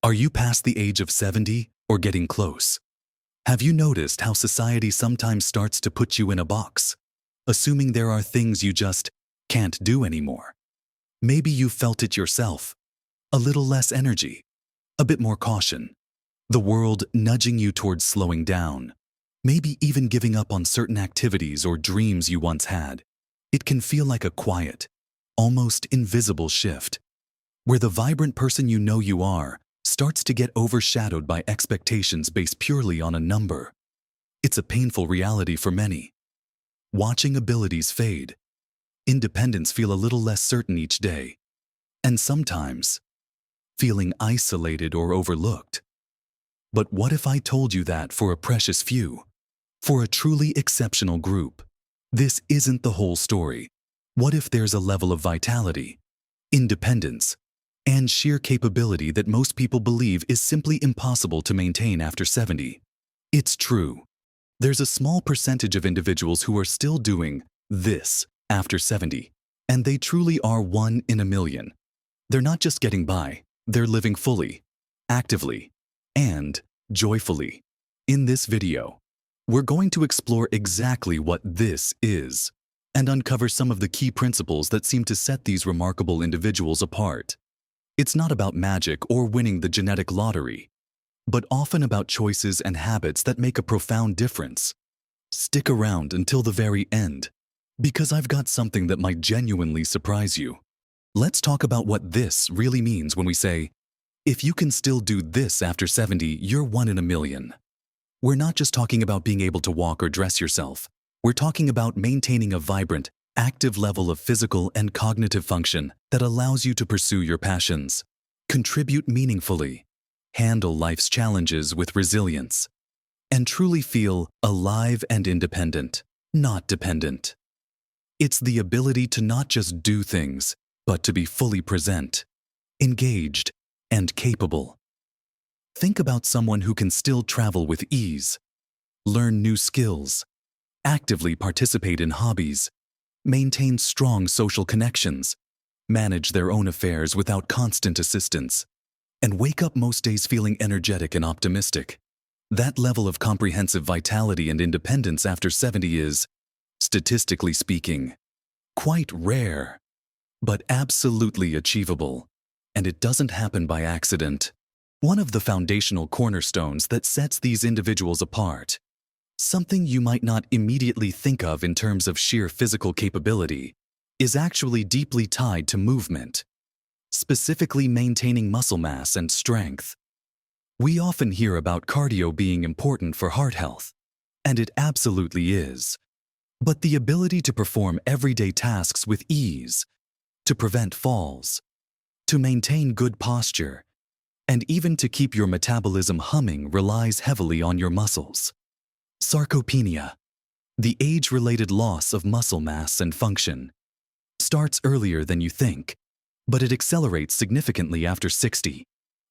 Are you past the age of 70 or getting close? Have you noticed how society sometimes starts to put you in a box, assuming there are things you just can't do anymore? Maybe you felt it yourself. A little less energy, a bit more caution, the world nudging you towards slowing down, maybe even giving up on certain activities or dreams you once had. It can feel like a quiet, almost invisible shift, where the vibrant person you know you are starts to get overshadowed by expectations based purely on a number. It's a painful reality for many. Watching abilities fade, independence feel a little less certain each day, and sometimes feeling isolated or overlooked. But what if I told you that for a precious few, for a truly exceptional group, this isn't the whole story? What if there's a level of vitality, independence, and sheer capability that most people believe is simply impossible to maintain after 70? It's true. There's a small percentage of individuals who are still doing this after 70, and they truly are one in a million. They're not just getting by, they're living fully, actively, and joyfully. In this video, we're going to explore exactly what this is and uncover some of the key principles that seem to set these remarkable individuals apart. It's not about magic or winning the genetic lottery, but often about choices and habits that make a profound difference. Stick around until the very end, because I've got something that might genuinely surprise you. Let's talk about what this really means when we say, if you can still do this after 70, you're one in a million. We're not just talking about being able to walk or dress yourself. We're talking about maintaining a vibrant, active level of physical and cognitive function that allows you to pursue your passions, contribute meaningfully, handle life's challenges with resilience, and truly feel alive and independent, not dependent. It's the ability to not just do things, but to be fully present, engaged, and capable. Think about someone who can still travel with ease, learn new skills, actively participate in hobbies, maintain strong social connections, manage their own affairs without constant assistance, and wake up most days feeling energetic and optimistic. That level of comprehensive vitality and independence after 70 is, statistically speaking, quite rare, but absolutely achievable. And it doesn't happen by accident. One of the foundational cornerstones that sets these individuals apart, something you might not immediately think of in terms of sheer physical capability, is actually deeply tied to movement, specifically maintaining muscle mass and strength. We often hear about cardio being important for heart health, and it absolutely is. But the ability to perform everyday tasks with ease, to prevent falls, to maintain good posture, and even to keep your metabolism humming relies heavily on your muscles. Sarcopenia, the age-related loss of muscle mass and function, starts earlier than you think, but it accelerates significantly after 60.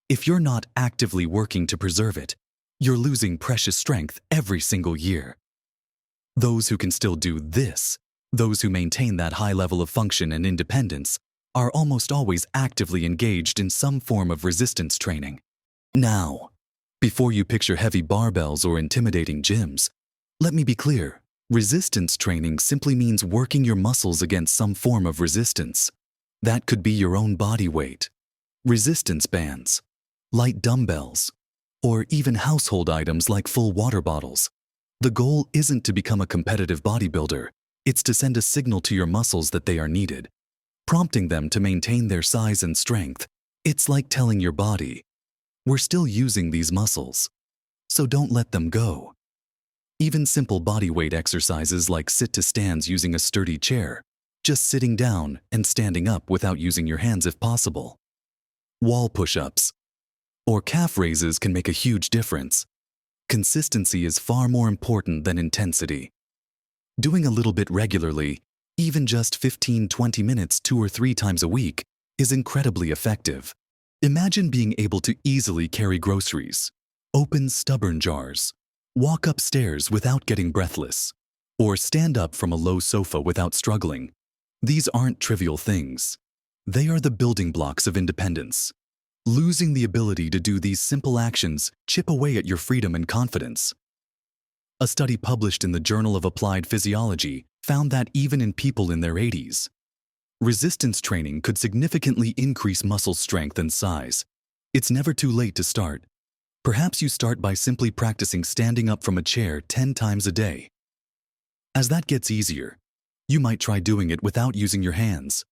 If you're not actively working to preserve it, you're losing precious strength every single year. Those who can still do this, those who maintain that high level of function and independence, are almost always actively engaged in some form of resistance training. Now, before you picture heavy barbells or intimidating gyms, let me be clear. Resistance training simply means working your muscles against some form of resistance. That could be your own body weight, resistance bands, light dumbbells, or even household items like full water bottles. The goal isn't to become a competitive bodybuilder. It's to send a signal to your muscles that they are needed, prompting them to maintain their size and strength. It's like telling your body, we're still using these muscles, so don't let them go. Even simple bodyweight exercises like sit-to-stands using a sturdy chair, just sitting down and standing up without using your hands if possible. Wall push-ups or calf raises can make a huge difference. Consistency is far more important than intensity. Doing a little bit regularly, even just 15-20 minutes 2 or 3 times a week, is incredibly effective. Imagine being able to easily carry groceries, open stubborn jars, walk upstairs without getting breathless, or stand up from a low sofa without struggling. These aren't trivial things. They are the building blocks of independence. Losing the ability to do these simple actions chip away at your freedom and confidence. A study published in the Journal of Applied Physiology found that even in people in their 80s, resistance training could significantly increase muscle strength and size. It's never too late to start. Perhaps you start by simply practicing standing up from a chair 10 times a day. As that gets easier, you might try doing it without using your hands.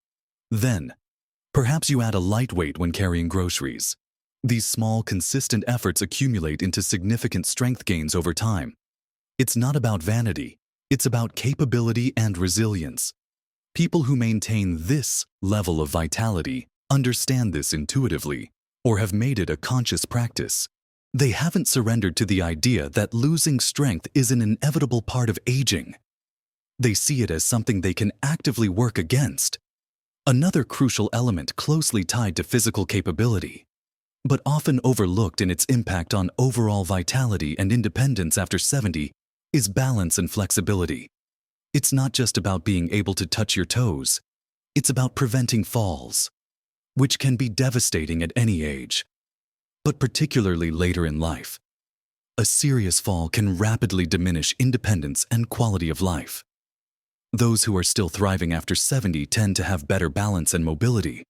Then, perhaps you add a lightweight when carrying groceries. These small, consistent efforts accumulate into significant strength gains over time. It's not about vanity, it's about capability and resilience. People who maintain this level of vitality understand this intuitively or have made it a conscious practice. They haven't surrendered to the idea that losing strength is an inevitable part of aging. They see it as something they can actively work against. Another crucial element closely tied to physical capability, but often overlooked in its impact on overall vitality and independence after 70, is balance and flexibility. It's not just about being able to touch your toes. It's about preventing falls, which can be devastating at any age, but particularly later in life. A serious fall can rapidly diminish independence and quality of life. Those who are still thriving after 70 tend to have better balance and mobility.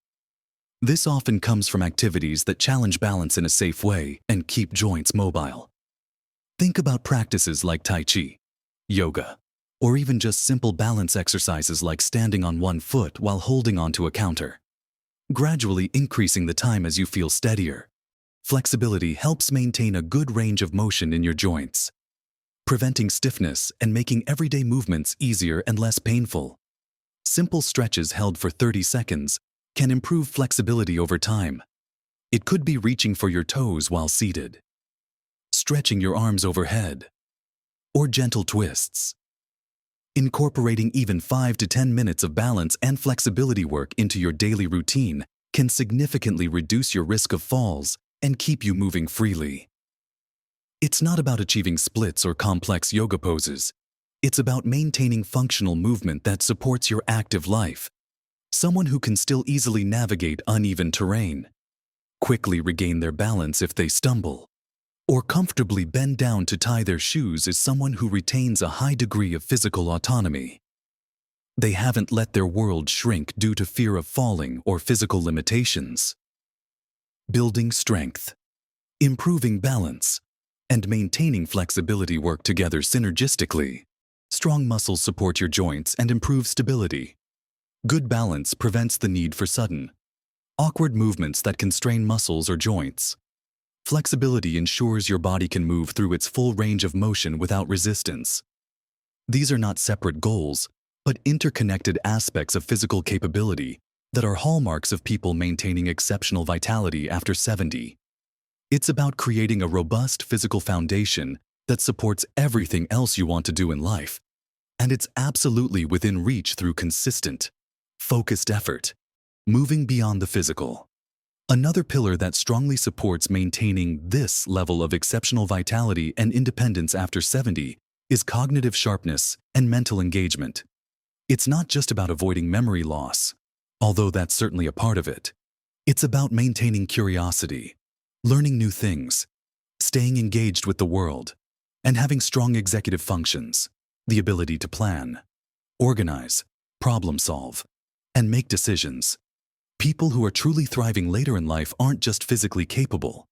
This often comes from activities that challenge balance in a safe way and keep joints mobile. Think about practices like Tai Chi, yoga, or even just simple balance exercises like standing on one foot while holding onto a counter. Gradually increasing the time as you feel steadier. Flexibility helps maintain a good range of motion in your joints, preventing stiffness and making everyday movements easier and less painful. Simple stretches held for 30 seconds can improve flexibility over time. It could be reaching for your toes while seated, stretching your arms overhead, or gentle twists. Incorporating even 5 to 10 minutes of balance and flexibility work into your daily routine can significantly reduce your risk of falls and keep you moving freely. It's not about achieving splits or complex yoga poses. It's about maintaining functional movement that supports your active life. Someone who can still easily navigate uneven terrain, quickly regain their balance if they stumble, or comfortably bend down to tie their shoes is someone who retains a high degree of physical autonomy. They haven't let their world shrink due to fear of falling or physical limitations. Building strength, improving balance, and maintaining flexibility work together synergistically. Strong muscles support your joints and improve stability. Good balance prevents the need for sudden, awkward movements that can strain muscles or joints. Flexibility ensures your body can move through its full range of motion without resistance. These are not separate goals, but interconnected aspects of physical capability that are hallmarks of people maintaining exceptional vitality after 70. It's about creating a robust physical foundation that supports everything else you want to do in life. And it's absolutely within reach through consistent, focused effort, moving beyond the physical. Another pillar that strongly supports maintaining this level of exceptional vitality and independence after 70 is cognitive sharpness and mental engagement. It's not just about avoiding memory loss, although that's certainly a part of it. It's about maintaining curiosity, learning new things, staying engaged with the world, and having strong executive functions, the ability to plan, organize, problem solve, and make decisions. People who are truly thriving later in life aren't just physically capable.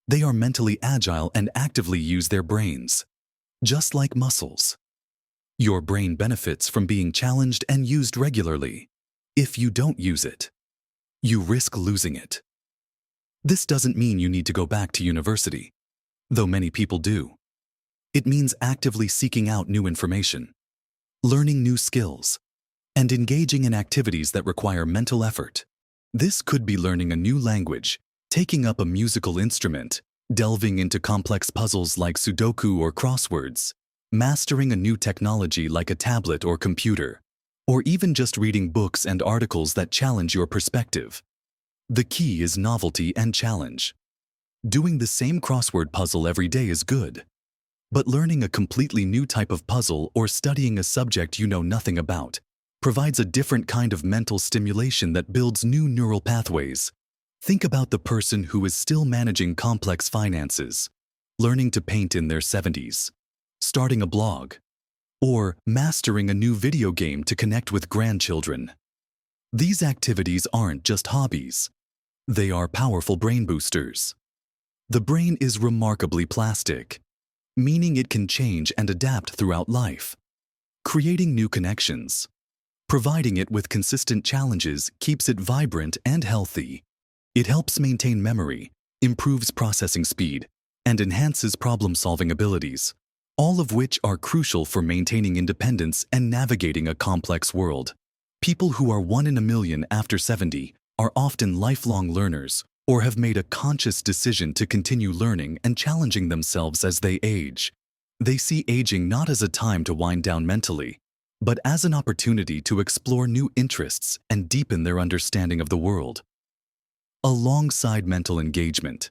They are mentally agile and actively use their brains. Just like muscles. Your brain benefits from being challenged and used regularly. If you don't use it, you risk losing it. This doesn't mean you need to go back to university, though many people do. It means actively seeking out new information, learning new skills, and engaging in activities that require mental effort. This could be learning a new language, taking up a musical instrument, delving into complex puzzles like Sudoku or crosswords, mastering a new technology like a tablet or computer, or even just reading books and articles that challenge your perspective. The key is novelty and challenge. Doing the same crossword puzzle every day is good, but learning a completely new type of puzzle or studying a subject you know nothing about provides a different kind of mental stimulation that builds new neural pathways. Think about the person who is still managing complex finances, learning to paint in their 70s, starting a blog, or mastering a new video game to connect with grandchildren. These activities aren't just hobbies. They are powerful brain boosters. The brain is remarkably plastic, meaning it can change and adapt throughout life. Creating new connections, providing it with consistent challenges keeps it vibrant and healthy. It helps maintain memory, improves processing speed, and enhances problem-solving abilities, all of which are crucial for maintaining independence and navigating a complex world. People who are 1 in a million after 70 are often lifelong learners or have made a conscious decision to continue learning and challenging themselves as they age. They see aging not as a time to wind down mentally, but as an opportunity to explore new interests and deepen their understanding of the world. Alongside mental engagement,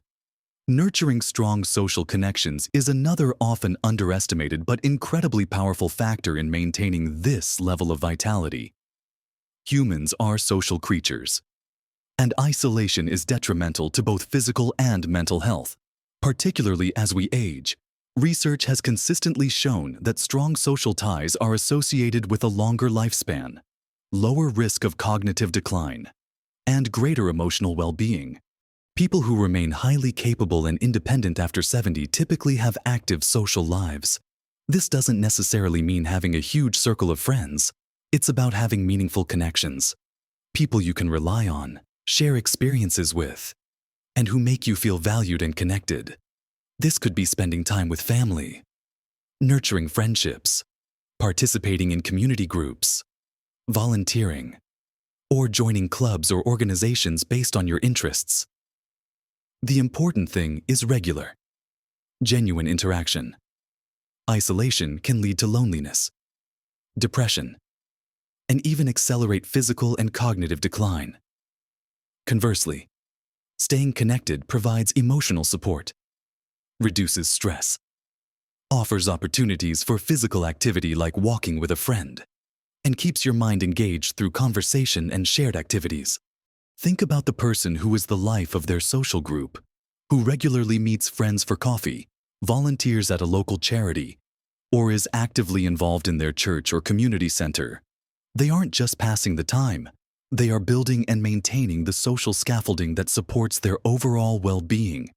nurturing strong social connections is another often underestimated but incredibly powerful factor in maintaining this level of vitality. Humans are social creatures, and isolation is detrimental to both physical and mental health. Particularly as we age, research has consistently shown that strong social ties are associated with a longer lifespan, lower risk of cognitive decline, and greater emotional well-being. People who remain highly capable and independent after 70 typically have active social lives. This doesn't necessarily mean having a huge circle of friends. It's about having meaningful connections, people you can rely on, share experiences with, and who make you feel valued and connected. This could be spending time with family, nurturing friendships, participating in community groups, volunteering, or joining clubs or organizations based on your interests. The important thing is regular, genuine interaction. Isolation can lead to loneliness, depression, and even accelerate physical and cognitive decline. Conversely, staying connected provides emotional support, reduces stress, offers opportunities for physical activity like walking with a friend, and keeps your mind engaged through conversation and shared activities. Think about the person who is the life of their social group, who regularly meets friends for coffee, volunteers at a local charity, or is actively involved in their church or community center. They aren't just passing the time. They are building and maintaining the social scaffolding that supports their overall well-being.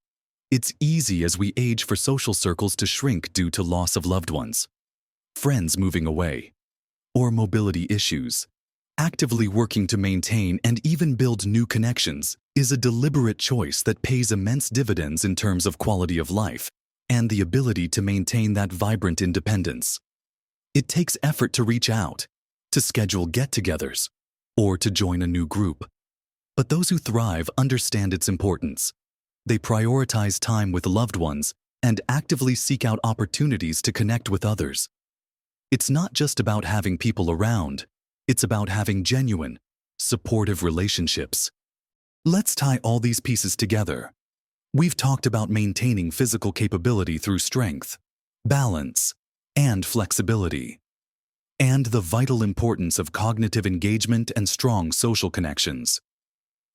It's easy as we age for social circles to shrink due to loss of loved ones, friends moving away, or mobility issues. Actively working to maintain and even build new connections is a deliberate choice that pays immense dividends in terms of quality of life and the ability to maintain that vibrant independence. It takes effort to reach out, to schedule get-togethers, or to join a new group. But those who thrive understand its importance. They prioritize time with loved ones and actively seek out opportunities to connect with others. It's not just about having people around, it's about having genuine, supportive relationships. Let's tie all these pieces together. We've talked about maintaining physical capability through strength, balance, and flexibility, and the vital importance of cognitive engagement and strong social connections.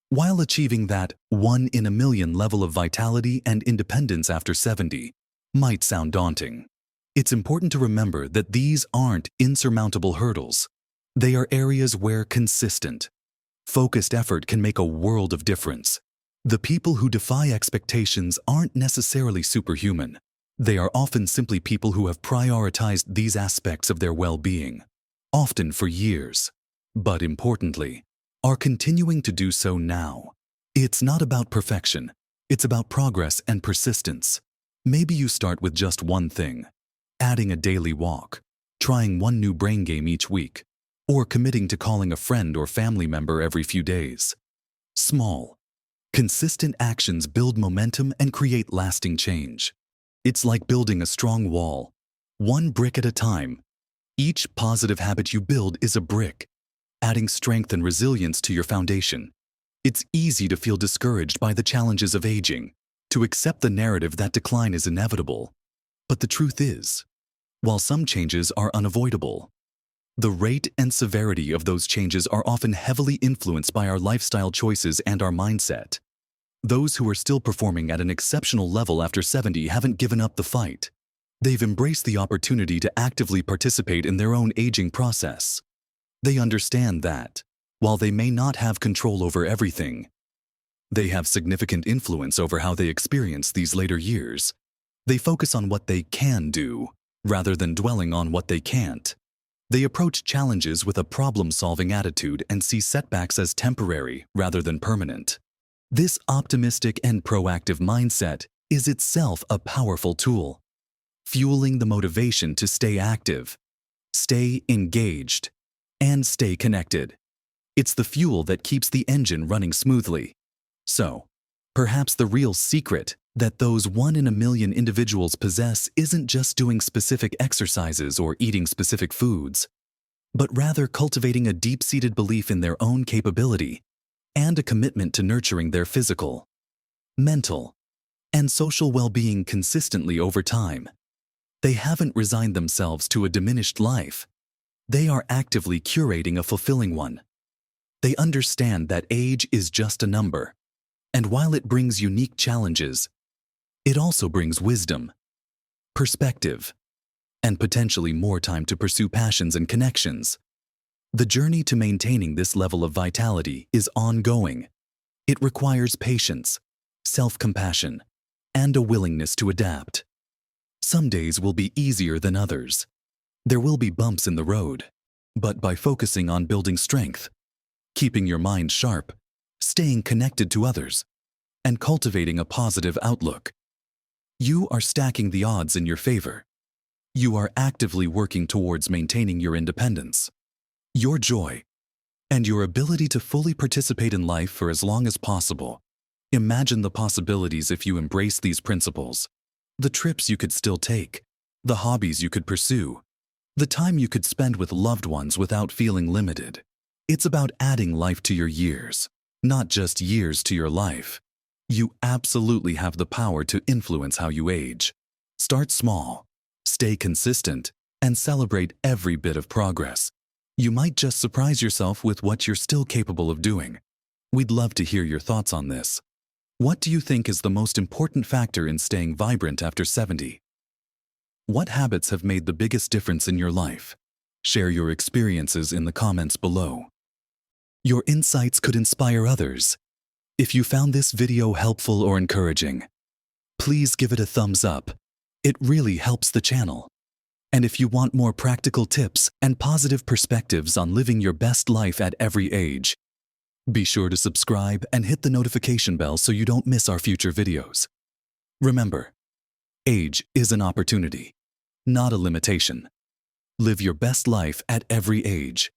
While achieving that 1 in a million level of vitality and independence after 70 might sound daunting, it's important to remember that these aren't insurmountable hurdles. They are areas where consistent, focused effort can make a world of difference. The people who defy expectations aren't necessarily superhuman. They are often simply people who have prioritized these aspects of their well-being, often for years, but importantly, are continuing to do so now. It's not about perfection, it's about progress and persistence. Maybe you start with just one thing, adding a daily walk, trying one new brain game each week, or committing to calling a friend or family member every few days. Small, consistent actions build momentum and create lasting change. It's like building a strong wall, one brick at a time. Each positive habit you build is a brick, adding strength and resilience to your foundation. It's easy to feel discouraged by the challenges of aging, to accept the narrative that decline is inevitable. But the truth is, while some changes are unavoidable, the rate and severity of those changes are often heavily influenced by our lifestyle choices and our mindset. Those who are still performing at an exceptional level after 70 haven't given up the fight. They've embraced the opportunity to actively participate in their own aging process. They understand that, while they may not have control over everything, they have significant influence over how they experience these later years. They focus on what they can do, rather than dwelling on what they can't. They approach challenges with a problem-solving attitude and see setbacks as temporary rather than permanent. This optimistic and proactive mindset is itself a powerful tool, fueling the motivation to stay active, stay engaged, and stay connected. It's the fuel that keeps the engine running smoothly. So, perhaps the real secret that those 1 in a million individuals possess isn't just doing specific exercises or eating specific foods, but rather cultivating a deep-seated belief in their own capability and a commitment to nurturing their physical, mental, and social well-being consistently over time. They haven't resigned themselves to a diminished life. They are actively curating a fulfilling one. They understand that age is just a number, and while it brings unique challenges, it also brings wisdom, perspective, and potentially more time to pursue passions and connections. The journey to maintaining this level of vitality is ongoing. It requires patience, self-compassion, and a willingness to adapt. Some days will be easier than others. There will be bumps in the road, but by focusing on building strength, keeping your mind sharp, staying connected to others, and cultivating a positive outlook, you are stacking the odds in your favor. You are actively working towards maintaining your independence, your joy, and your ability to fully participate in life for as long as possible. Imagine the possibilities if you embrace these principles. The trips you could still take, the hobbies you could pursue, the time you could spend with loved ones without feeling limited. It's about adding life to your years, not just years to your life. You absolutely have the power to influence how you age. Start small, stay consistent, and celebrate every bit of progress. You might just surprise yourself with what you're still capable of doing. We'd love to hear your thoughts on this. What do you think is the most important factor in staying vibrant after 70? What habits have made the biggest difference in your life? Share your experiences in the comments below. Your insights could inspire others. If you found this video helpful or encouraging, please give it a thumbs up. It really helps the channel. And if you want more practical tips and positive perspectives on living your best life at every age, be sure to subscribe and hit the notification bell so you don't miss our future videos. Remember, age is an opportunity, not a limitation. Live your best life at every age.